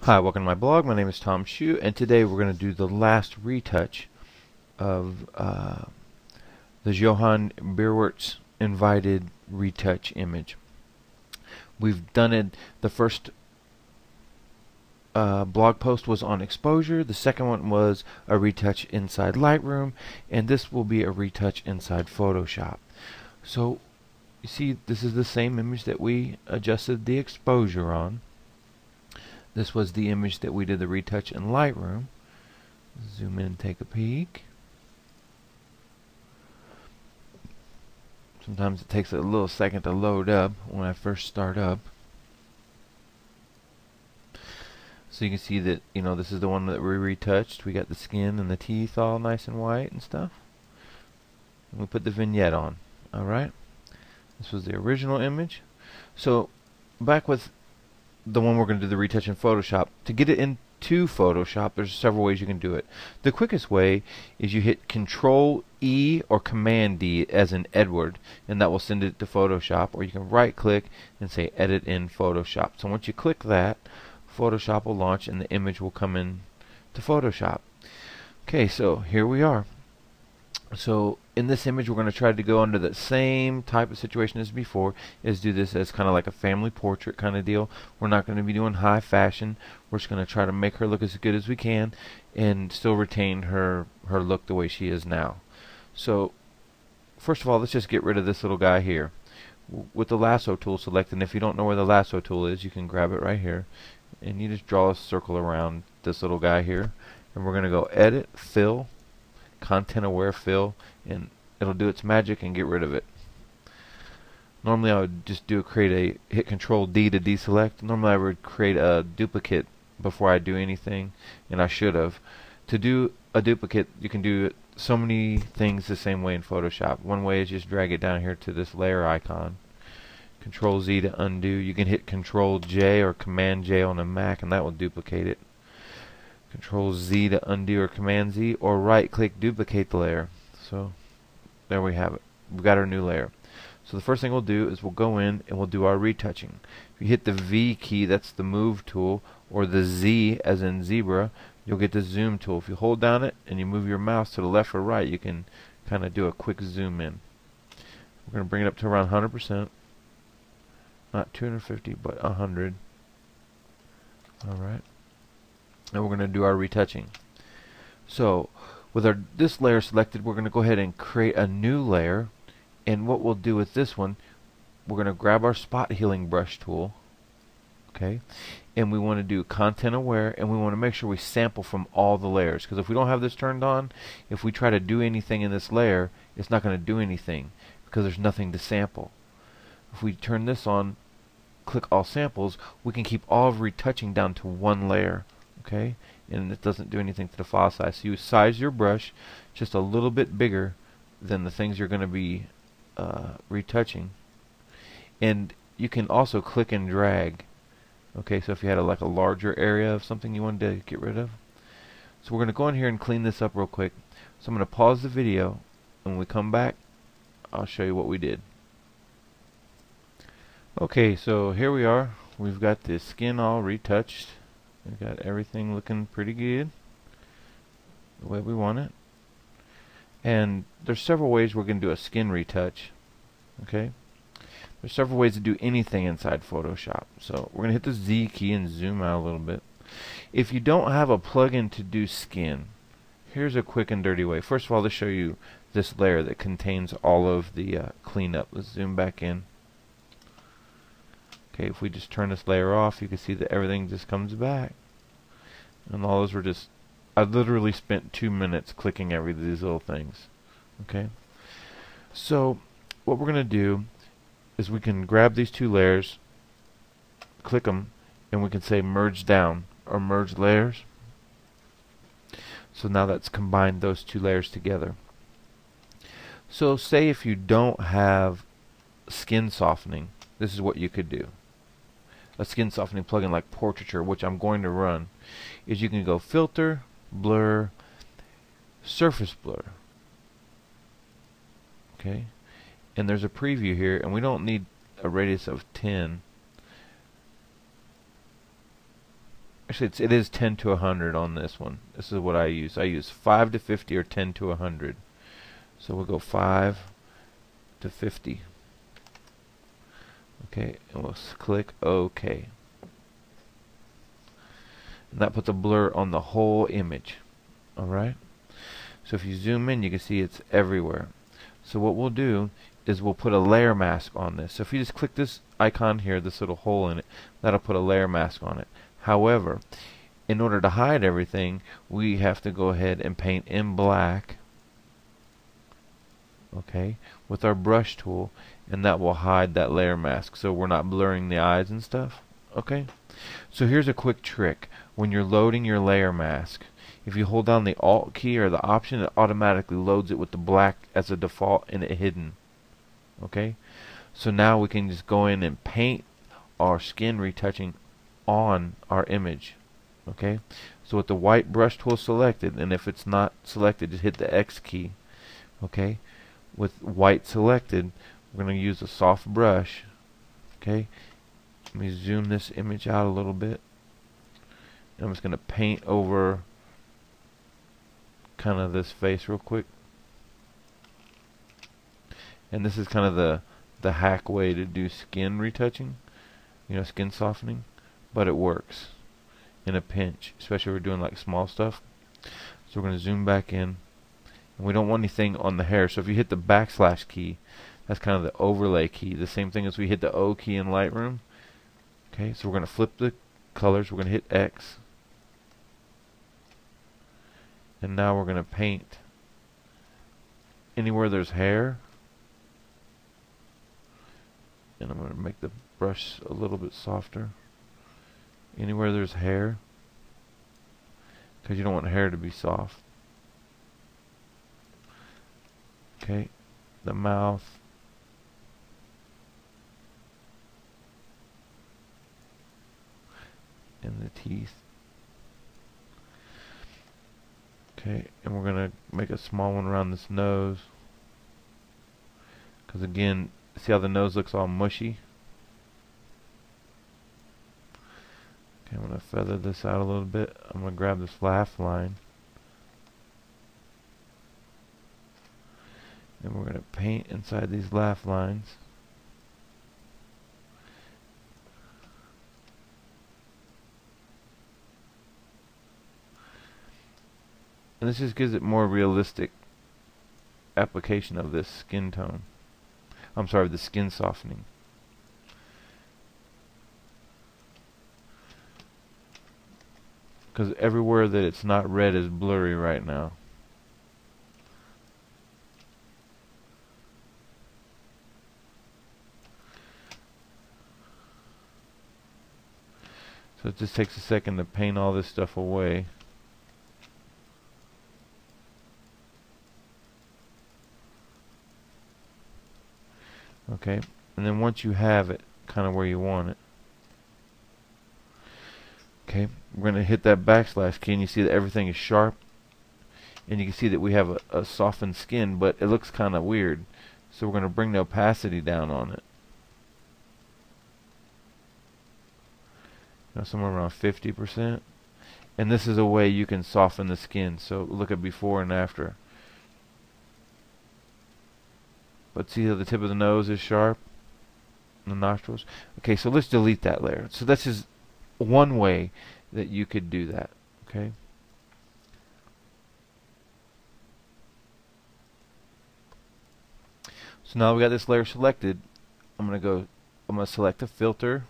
Hi, welcome to my blog. My name is Tom Shue, and today we're going to do the last retouch of the Johan Bierwerts invited retouch image. We've done it. The first blog post was on exposure. The second one was a retouch inside Lightroom, and this will be a retouch inside Photoshop. So you see, this is the same image that we adjusted the exposure on. This was the image that we did the retouch in Lightroom. Zoom in and take a peek. Sometimes it takes a little second to load up when I first start up. So you can see that, this is the one that we retouched. We got the skin and the teeth all nice and white and stuff. And we put the vignette on. Alright. This was the original image. So back with the one we're going to do the retouch in Photoshop. To get it into Photoshop, there's several ways you can do it. The quickest way is you hit Control E or Command D as in Edward, and that will send it to Photoshop. Or you can right click and say Edit in Photoshop. So once you click that, Photoshop will launch and the image will come in to Photoshop. Okay, so here we are. So in this image we're going to try to go under the same type of situation as before, is do this as kind of like a family portrait kind of deal. We're not going to be doing high fashion. We're just going to try to make her look as good as we can and still retain her look the way she is now. So first of all, let's just get rid of this little guy here. With the lasso tool selected, and if you don't know where the lasso tool is, you can grab it right here and you just draw a circle around this little guy here, and we're going to go Edit, Fill, Content Aware Fill, and it'll do its magic and get rid of it. Normally I would just hit Control D to deselect. Normally I would create a duplicate before I do anything, and I should have. To do a duplicate, you can do so many things the same way in Photoshop. One way is just drag it down here to this layer icon. Control Z to undo. You can hit Control J or Command J on a Mac, and that will duplicate it. Control Z to undo or Command Z, or right click duplicate the layer. So there we have it. We've got our new layer. So the first thing we'll do is we'll go in and we'll do our retouching. If you hit the V key, that's the move tool, or the Z as in zebra, you'll get the zoom tool. If you hold down it and you move your mouse to the left or right, you can kind of do a quick zoom in. We're going to bring it up to around 100%. Not 250, but 100. Alright. And we're going to do our retouching. So with this layer selected, we're going to go ahead and create a new layer, and what we'll do with this one, we're going to grab our spot healing brush tool, okay, and we want to do Content Aware, and we want to make sure we sample from all the layers, because if we don't have this turned on, if we try to do anything in this layer, it's not going to do anything because there's nothing to sample. If we turn this on, click All Samples, we can keep all of retouching down to one layer. Okay, and it doesn't do anything to the file size. So you size your brush just a little bit bigger than the things you're going to be retouching, and you can also click and drag. Okay, so if you had like a larger area of something you wanted to get rid of. So we're going to go in here and clean this up real quick. So I'm going to pause the video, and when we come back, I'll show you what we did. Okay, so here we are. We've got the skin all retouched. We've got everything looking pretty good, the way we want it. And there's several ways we're going to do a skin retouch. Okay, there's several ways to do anything inside Photoshop. So we're going to hit the Z key and zoom out a little bit. If you don't have a plugin to do skin, here's a quick and dirty way. First of all, to show you this layer that contains all of the cleanup. Let's zoom back in. Okay, if we just turn this layer off, you can see that everything just comes back. And all those were just, I literally spent 2 minutes clicking every of these little things. Okay, so what we're going to do is we can grab these two layers, click them, and we can say merge down or merge layers. So now that's combined those two layers together. So say if you don't have skin softening, this is what you could do. A skin softening plugin like Portraiture, which I'm going to run, is you can go Filter, Blur, Surface Blur. Okay, and there's a preview here, and we don't need a radius of 10. actually it is 10 to 100 on this one. This is what I use. I use 5 to 50 or 10 to 100. So we'll go 5 to 50. Okay, and we'll click OK. And that puts a blur on the whole image. Alright? So if you zoom in, you can see it's everywhere. So what we'll do is we'll put a layer mask on this. So if you just click this icon here, this little hole in it, that'll put a layer mask on it. However, in order to hide everything, we have to go ahead and paint in black, okay, with our brush tool, and that will hide that layer mask so we're not blurring the eyes and stuff. Okay? So here's a quick trick. When you're loading your layer mask, if you hold down the Alt key or the Option, it automatically loads it with the black as a default and it hidden. Okay? So now we can just go in and paint our skin retouching on our image. Okay? So with the white brush tool selected, and if it's not selected, just hit the X key. Okay? With white selected, we're going to use a soft brush. Okay? Let me zoom this image out a little bit. And I'm just going to paint over kind of this face real quick. And this is kind of the hack way to do skin retouching, you know, skin softening, but it works in a pinch, especially if we're doing like small stuff. So we're going to zoom back in, and we don't want anything on the hair. So if you hit the backslash key, that's kind of the overlay key, the same thing as we hit the O key in Lightroom. Okay, so we're going to flip the colors, we're going to hit X, and now we're going to paint anywhere there's hair. And I'm going to make the brush a little bit softer. Anywhere there's hair, because you don't want hair to be soft. Okay, the mouth. And the teeth. Okay, and we're going to make a small one around this nose. Because again, see how the nose looks all mushy? Okay, I'm going to feather this out a little bit. I'm going to grab this laugh line. And we're going to paint inside these laugh lines. And this just gives it more realistic application of this skin tone. I'm sorry, the skin softening. Because everywhere that it's not red is blurry right now. So it just takes a second to paint all this stuff away. Okay, and then once you have it kind of where you want it, okay, we're going to hit that backslash key, and you see that everything is sharp, and you can see that we have a softened skin, but it looks kind of weird. So we're going to bring the opacity down on it, you know, somewhere around 50%. And this is a way you can soften the skin. So look at before and after. But see how the tip of the nose is sharp? The nostrils? Okay, so let's delete that layer. So this is one way that you could do that. Okay? So now we got this layer selected. I'm going to select a filter.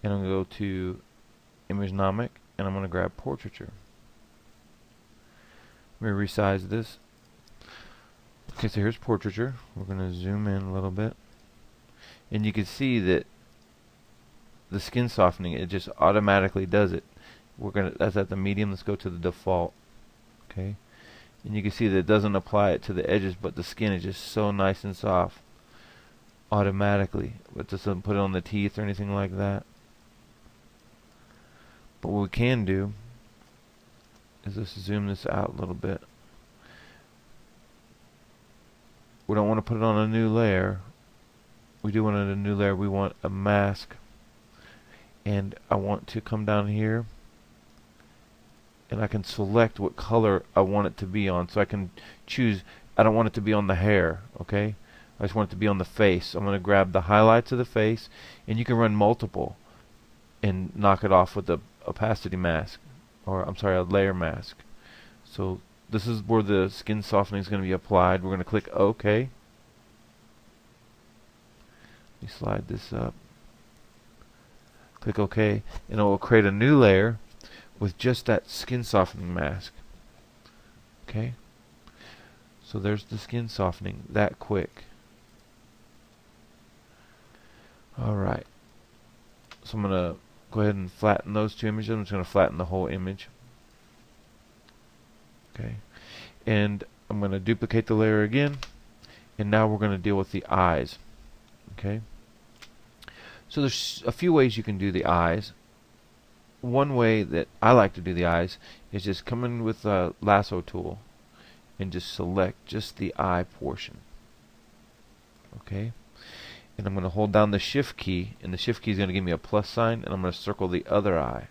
And I'm going to go to Imagenomic. And I'm going to grab Portraiture. Let me resize this. Okay, so here's Portraiture. We're going to zoom in a little bit. And you can see that the skin softening, it just automatically does it. That's at the medium. Let's go to the default. Okay. And you can see that it doesn't apply it to the edges, but the skin is just so nice and soft automatically. It doesn't put it on the teeth or anything like that. But what we can do is just zoom this out a little bit. We don't want to put it on a new layer. We do want it on a new layer. We want a mask. and I want to come down here and I can select what color I want it to be on. So I can choose, I don't want it to be on the hair, okay? I just want it to be on the face. I'm going to grab the highlights of the face, and you can run multiple and knock it off with a opacity mask, or I'm sorry, a layer mask. So this is where the skin softening is going to be applied. We're going to click OK. Let me slide this up. Click OK, and it will create a new layer with just that skin softening mask. Okay, so there's the skin softening that quick. Alright, so I'm going to go ahead and flatten those two images. I'm just going to flatten the whole image. Okay, and I'm going to duplicate the layer again, and now we're going to deal with the eyes. Okay, so there's a few ways you can do the eyes. One way that I like to do the eyes is just come in with a lasso tool and just select just the eye portion. Okay, and I'm going to hold down the shift key, and the shift key is going to give me a plus sign, and I'm going to circle the other eye.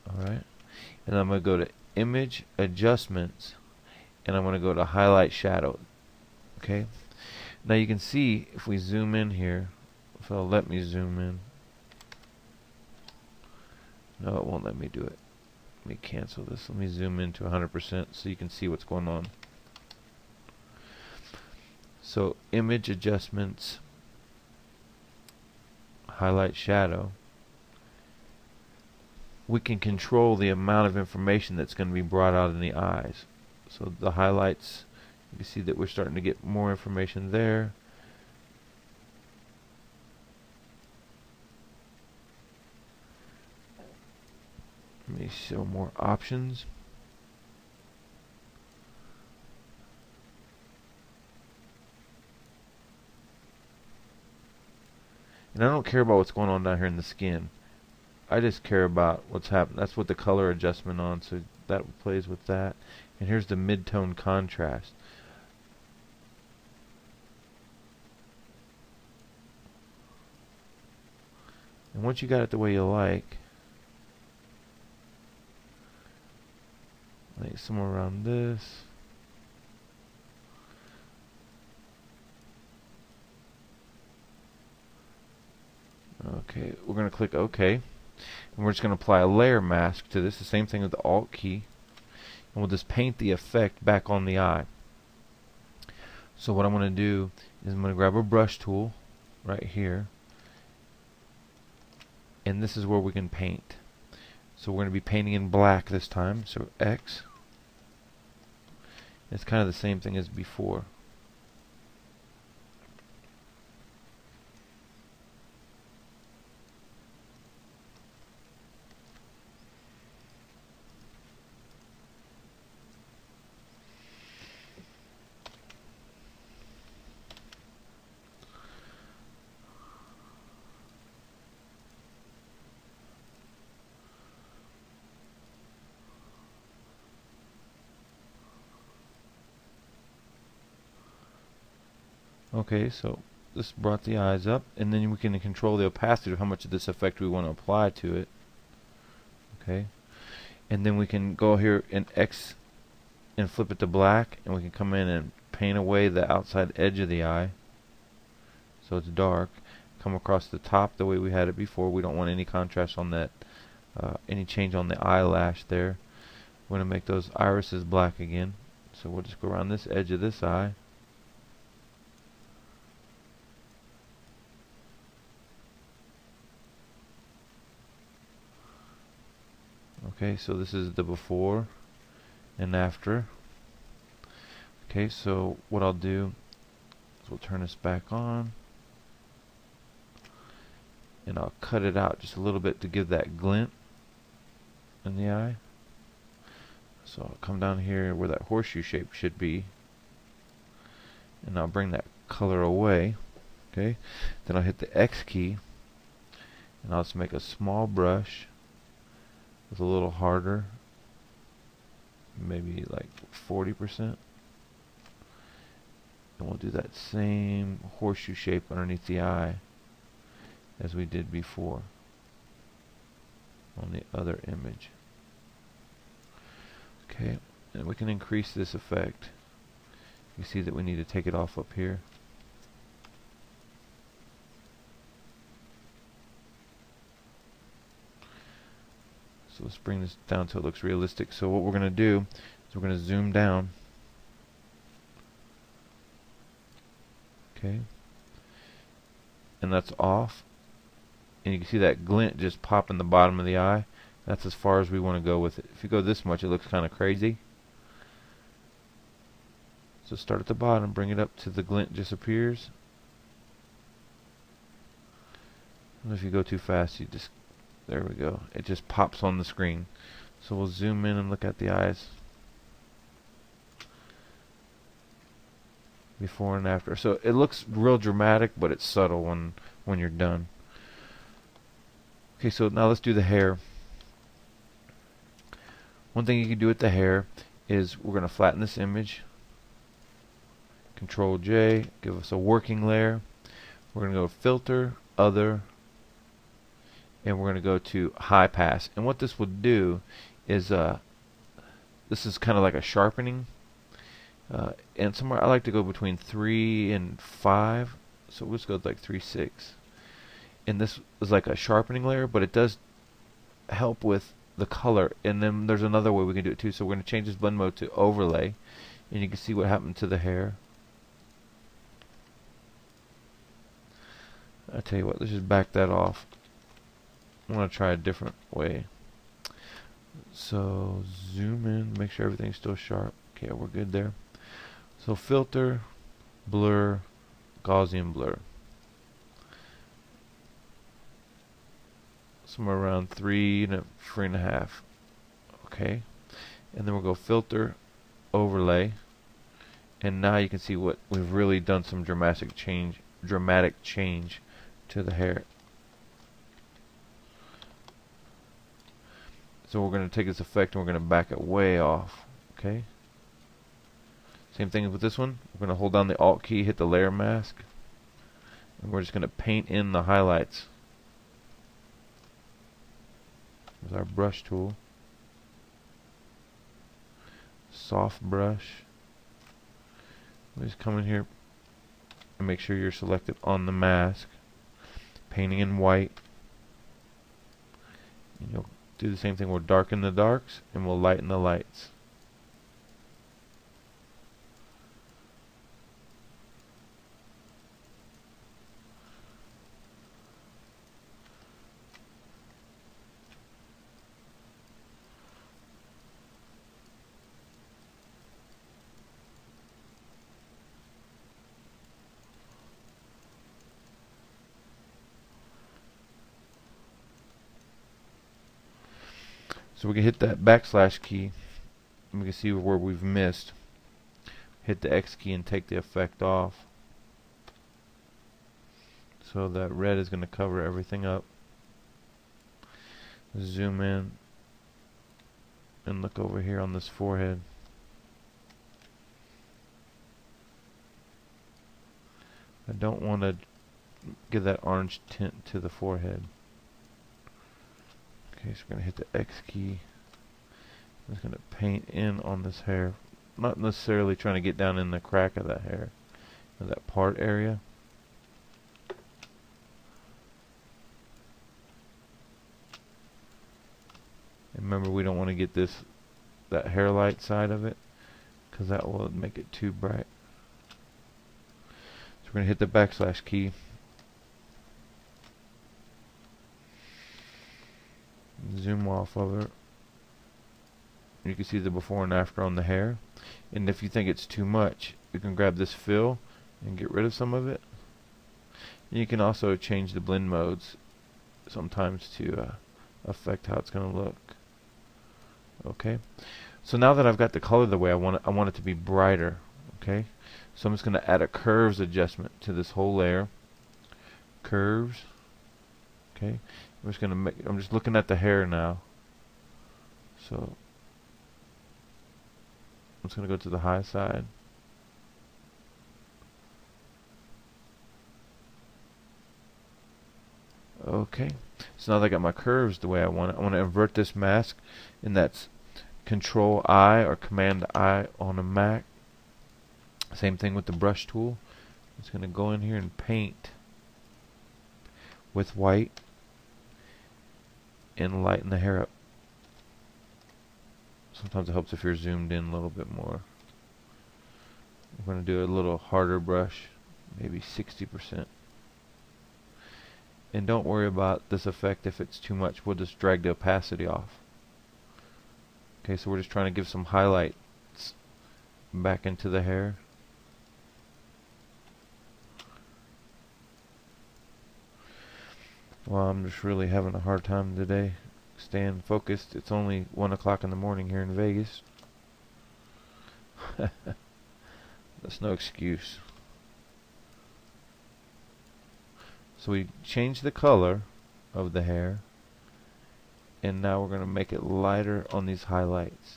Alright, and I'm going to go to Image Adjustments, and I'm going to go to Highlight Shadow. Okay, now you can see if we zoom in here, if it'll let me zoom in. No, it won't let me do it. Let me cancel this. Let me zoom in to 100% so you can see what's going on. So, Image Adjustments, Highlight Shadow. We can control the amount of information that's going to be brought out in the eyes. So the highlights, you can see that we're starting to get more information there. Let me show more options. And I don't care about what's going on down here in the skin. I just care about what's happening. That's what the color adjustment on, so that plays with that. And here's the mid-tone contrast. And once you got it the way you like somewhere around this. Okay, we're going to click OK. And we're just going to apply a layer mask to this. The same thing with the Alt key. And we'll just paint the effect back on the eye. So what I'm going to do is I'm going to grab a brush tool right here. And this is where we can paint. So we're going to be painting in black this time. So X. It's kind of the same thing as before. Okay, so this brought the eyes up, and then we can control the opacity of how much of this effect we want to apply to it. Okay, and then we can go here and X and flip it to black, and we can come in and paint away the outside edge of the eye so it's dark. Come across the top the way we had it before. We don't want any contrast on that, any change on the eyelash there. We're going to make those irises black again, so we'll just go around this edge of this eye. Okay, so this is the before and after. Okay, so what I'll do is we'll turn this back on, and I'll cut it out just a little bit to give that glint in the eye. So I'll come down here where that horseshoe shape should be, and I'll bring that color away. Okay, then I'll hit the X key, and I'll just make a small brush with a little harder, maybe like 40%, and we'll do that same horseshoe shape underneath the eye, as we did before on the other image. Okay, and we can increase this effect. You see that we need to take it off up here. So let's bring this down so it looks realistic. So what we're going to do is we're going to zoom down. Okay. And that's off. And you can see that glint just pop in the bottom of the eye. That's as far as we want to go with it. If you go this much, it looks kind of crazy. So start at the bottom, bring it up to the glint disappears. And if you go too fast, you just, there we go. It just pops on the screen. So we'll zoom in and look at the eyes. Before and after. So it looks real dramatic, but it's subtle when you're done. Okay, so now let's do the hair. One thing you can do with the hair is we're going to flatten this image. Control J, give us a working layer. We're going to go filter, other, and we're going to go to high pass. And what this will do is this is kind of like a sharpening. And somewhere I like to go between 3 and 5. So we'll just go with like 3, 6. And this is like a sharpening layer, but it does help with the color. And then there's another way we can do it too. So we're going to change this blend mode to overlay, and you can see what happened to the hair. I tell you what, let's just back that off. I want to try a different way. So zoom in, make sure everything's still sharp. Okay, we're good there. So filter, blur, Gaussian blur. Somewhere around 3 and 3.5. Okay, and then we'll go filter, overlay, and now you can see what we've really done, some dramatic change to the hair. So we're going to take this effect and we're going to back it way off. Okay. Same thing with this one. We're going to hold down the Alt key, hit the layer mask, and we're just going to paint in the highlights with our brush tool. Soft brush. Just come in here and make sure you're selected on the mask. Painting in white. And you'll do the same thing. We'll darken the darks and we'll lighten the lights. So we can hit that backslash key and we can see where we've missed. Hit the X key and take the effect off. So that red is going to cover everything up. Zoom in and look over here on this forehead. I don't want to give that orange tint to the forehead. Okay, so we're going to hit the X key. I'm just going to paint in on this hair. Not necessarily trying to get down in the crack of that hair, or that part area. And remember, we don't want to get that hair light side of it, because that will make it too bright. So we're going to hit the backslash key. Zoom off of it. You can see the before and after on the hair. And if you think it's too much, you can grab this fill and get rid of some of it. And you can also change the blend modes sometimes to affect how it's going to look. Okay. So now that I've got the color the way I want it to be brighter. Okay. So I'm just going to add a curves adjustment to this whole layer. Curves. Okay. I'm just looking at the hair now. So I'm just going to go to the high side. Okay, so now that I got my curves the way I want it, I want to invert this mask, and that's Control I or Command I on a Mac. Same thing with the brush tool. I'm just going to go in here and paint with white and lighten the hair up. Sometimes it helps if you're zoomed in a little bit more. I'm going to do a little harder brush, maybe 60%. And don't worry about this effect if it's too much. We'll just drag the opacity off. Okay, so we're just trying to give some highlights back into the hair. Well, I'm just really having a hard time today staying focused. It's only 1 o'clock in the morning here in Vegas. That's no excuse. So we changed the color of the hair, and now we're going to make it lighter on these highlights.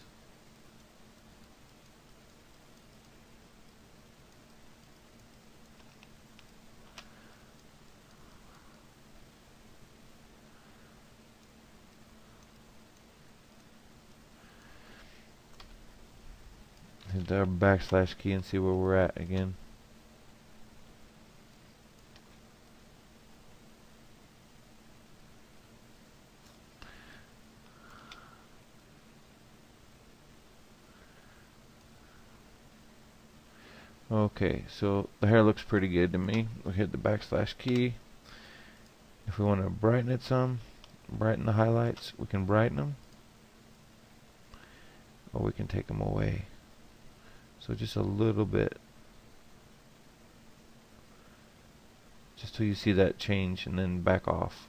Hit our backslash key and see where we're at again. Okay, so the hair looks pretty good to me. We'll hit the backslash key. If we want to brighten it some, brighten the highlights, we can brighten them, or we can take them away. So just a little bit, just till you see that change, and then back off.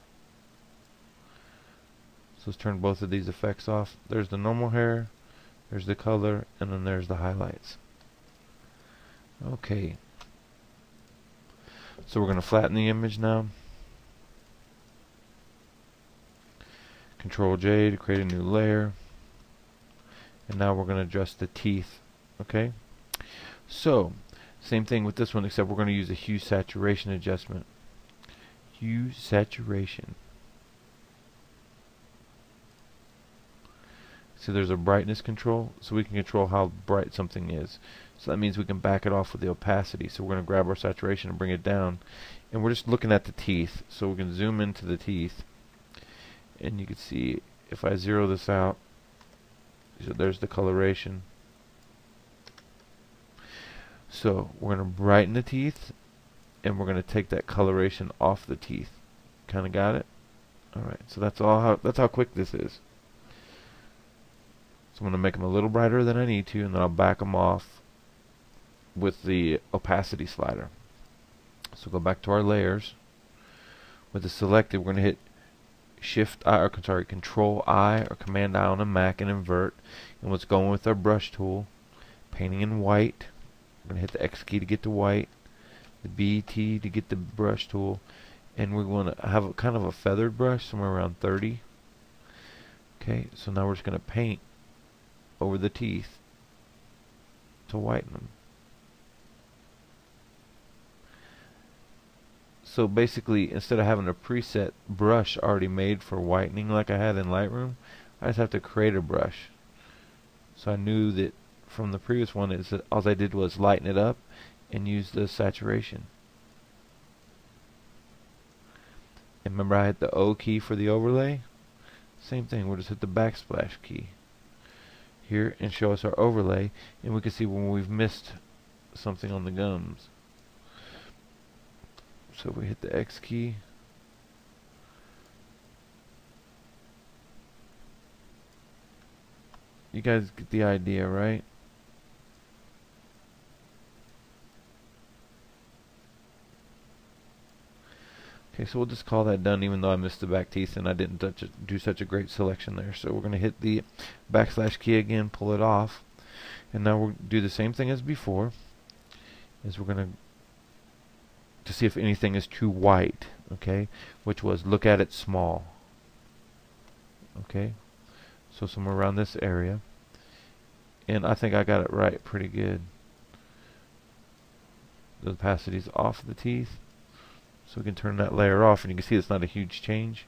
So let's turn both of these effects off. There's the normal hair, there's the color, and then there's the highlights. Okay, so we're going to flatten the image now. Control J to create a new layer, and now we're going to adjust the teeth. Okay, so same thing with this one, except we're going to use a hue saturation adjustment. Hue saturation. So there's a brightness control, so we can control how bright something is. So that means we can back it off with the opacity. So we're going to grab our saturation and bring it down, and we're just looking at the teeth. So we can zoom into the teeth, and you can see if I zero this out, so there's the coloration. So we're going to brighten the teeth, and we're going to take that coloration off the teeth. Kind of got it? Alright, so that's how quick this is. So I'm going to make them a little brighter than I need to, and then I'll back them off with the opacity slider. So go back to our layers. With the selected, we're going to hit Control I or Command I on a Mac and invert. And let's go with our brush tool, painting in white. We're going to hit the X key to get to white, the B key to get the brush tool, and we're going to have kind of a feathered brush, somewhere around 30. Okay, so now we're just going to paint over the teeth to whiten them. So basically, instead of having a preset brush already made for whitening like I had in Lightroom, I just have to create a brush. So I knew that from the previous one is that all I did was lighten it up and use the saturation. And remember, I hit the O key for the overlay. Same thing, we'll just hit the backsplash key here and show us our overlay, and we can see when we've missed something on the gums. So we hit the X key, you guys get the idea, right? Okay, so we'll just call that done, even though I missed the back teeth and I didn't do such a great selection there. So we're going to hit the backslash key again, pull it off, and now we'll do the same thing as before. Is we're going to see if anything is too white, okay? Which was look at it small. Okay, so somewhere around this area, and I think I got it right pretty good. The opacity's off the teeth. So we can turn that layer off, and you can see it's not a huge change.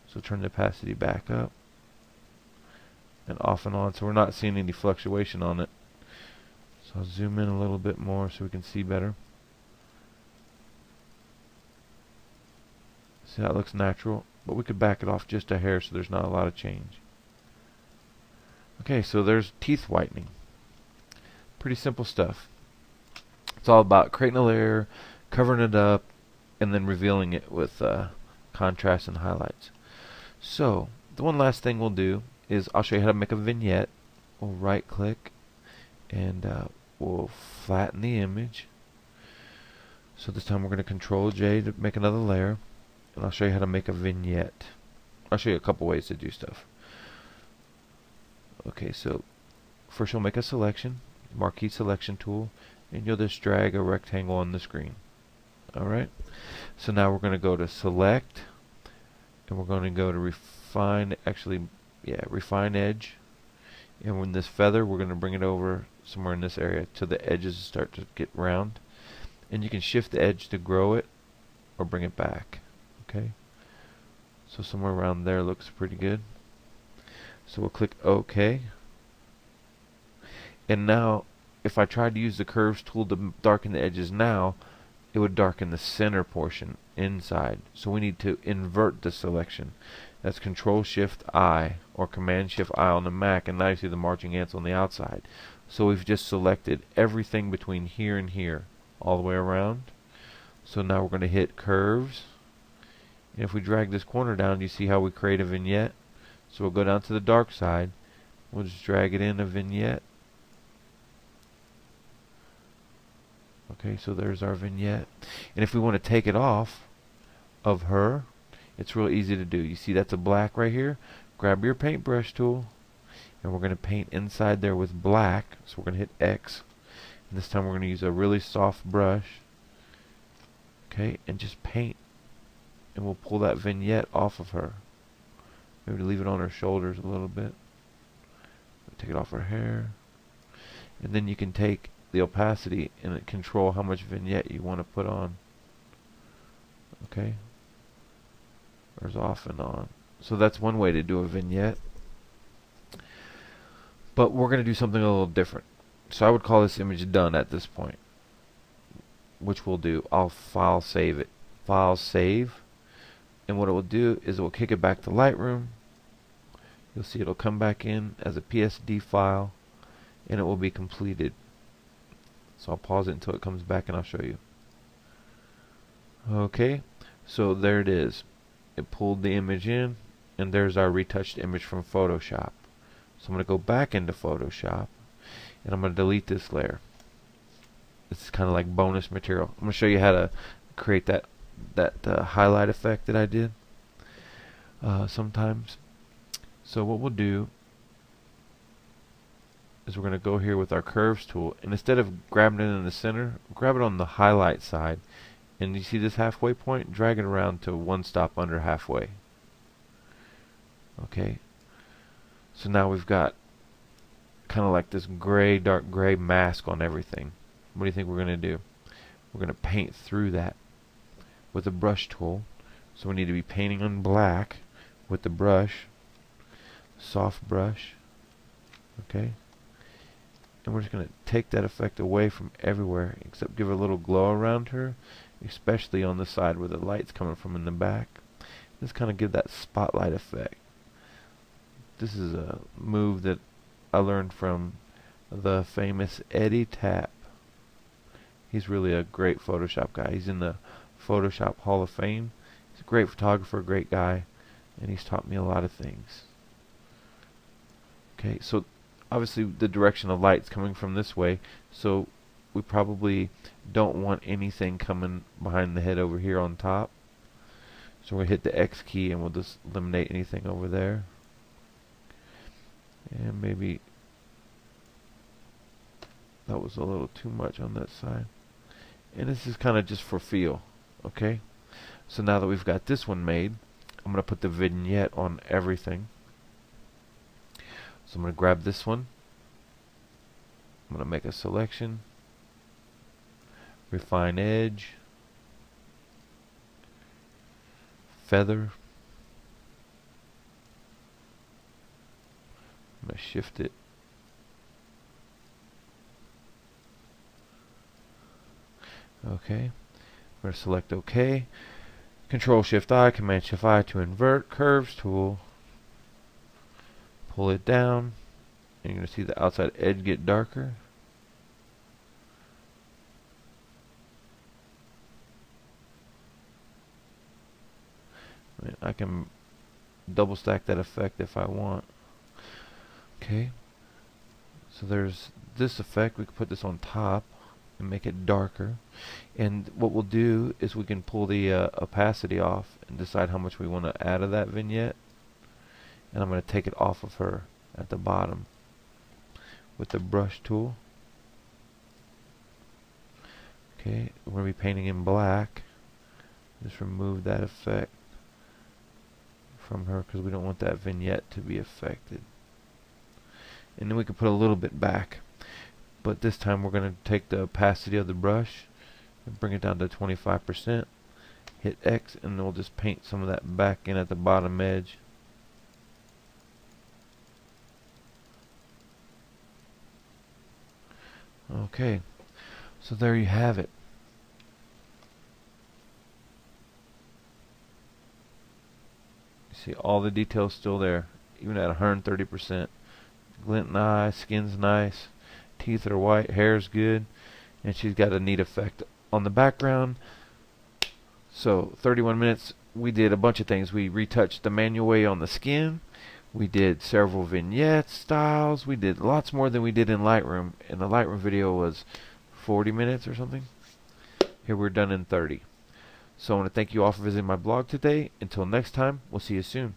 So turn the opacity back up and off and on, so we're not seeing any fluctuation on it. So I'll zoom in a little bit more so we can see better. See how it looks natural, but we could back it off just a hair so there's not a lot of change. Okay, so there's teeth whitening. Pretty simple stuff. It's all about creating a layer, covering it up, and then revealing it with contrast and highlights. So the one last thing we'll do is I'll show you how to make a vignette. We'll right click and we'll flatten the image. So this time we're going to Control J to make another layer, and I'll show you how to make a vignette. I'll show you a couple ways to do stuff. Okay, so first you'll make a selection, marquee selection tool, and you'll just drag a rectangle on the screen. Alright, so now we're going to go to select, and we're going to go to refine, refine edge, and with this feather we're going to bring it over somewhere in this area till the edges start to get round, and you can shift the edge to grow it or bring it back. Okay, so somewhere around there looks pretty good. So we'll click OK, and now if I tried to use the curves tool to darken the edges now, it would darken the center portion inside. So we need to invert the selection. That's Control Shift I or Command Shift I on the Mac, and now you see the marching ants on the outside. So we've just selected everything between here and here all the way around. So now we're going to hit curves, and if we drag this corner down, you see how we create a vignette. So we'll go down to the dark side, we'll just drag it in a vignette. Okay, so there's our vignette. And if we want to take it off of her, it's real easy to do. You see that's a black right here. Grab your paintbrush tool, and we're going to paint inside there with black. So we're going to hit X. And this time we're going to use a really soft brush. Okay, and just paint. And we'll pull that vignette off of her. Maybe leave it on her shoulders a little bit. Take it off her hair. And then you can take the opacity and control how much vignette you want to put on. Okay, there's off and on. So that's one way to do a vignette, but we're going to do something a little different. So I would call this image done at this point, which we'll do. I'll file save it, file save, and what it will do is it will kick it back to Lightroom. You'll see it'll come back in as a PSD file, and it will be completed. So I'll pause it until it comes back and I'll show you. Okay, so there it is. It pulled the image in, and there's our retouched image from Photoshop. So I'm going to go back into Photoshop, and I'm going to delete this layer. This is kind of like bonus material. I'm going to show you how to create that highlight effect that I did sometimes. So what we'll do is we're going to go here with our curves tool, and instead of grabbing it in the center, grab it on the highlight side, and you see this halfway point, drag it around to one stop under halfway. Okay, so now we've got kind of like this gray, dark gray mask on everything. What do you think we're going to do? We're going to paint through that with the brush tool. So we need to be painting on black with the brush, soft brush. Okay, and we're just going to take that effect away from everywhere, except give her a little glow around her, especially on the side where the light's coming from in the back. Just kind of give that spotlight effect. This is a move that I learned from the famous Eddie Tapp. He's really a great Photoshop guy. He's in the Photoshop Hall of Fame. He's a great photographer, great guy, and he's taught me a lot of things. Okay, so obviously the direction of light's coming from this way, so we probably don't want anything coming behind the head over here on top. So we'll hit the X key and we'll just eliminate anything over there. And maybe that was a little too much on that side. And this is kind of just for feel. Okay, so now that we've got this one made, I'm going to put the vignette on everything. So I'm going to grab this one, I'm going to make a selection, refine edge, feather. I'm going to shift it. Okay. I'm going to select OK. Control Shift I, Command Shift I to invert curves tool. Pull it down. And you're going to see the outside edge get darker. I can double stack that effect if I want. Okay. So there's this effect. We can put this on top and make it darker. And what we'll do is we can pull the opacity off and decide how much we want to add of that vignette. And I'm going to take it off of her at the bottom with the brush tool. Okay, we're going to be painting in black. Just remove that effect from her because we don't want that vignette to be affected. And then we can put a little bit back. But this time we're going to take the opacity of the brush and bring it down to 25%. Hit X and then we'll just paint some of that back in at the bottom edge. Okay, so there you have it. You see all the details still there, even at 130%. Glint eye, skin's nice, teeth are white, hair's good, and she's got a neat effect on the background. So 31 minutes, we did a bunch of things. We retouched the manual way on the skin. We did several vignette styles. We did lots more than we did in Lightroom. And the Lightroom video was 40 minutes or something. Here we're done in 30. So I want to thank you all for visiting my blog today. Until next time, we'll see you soon.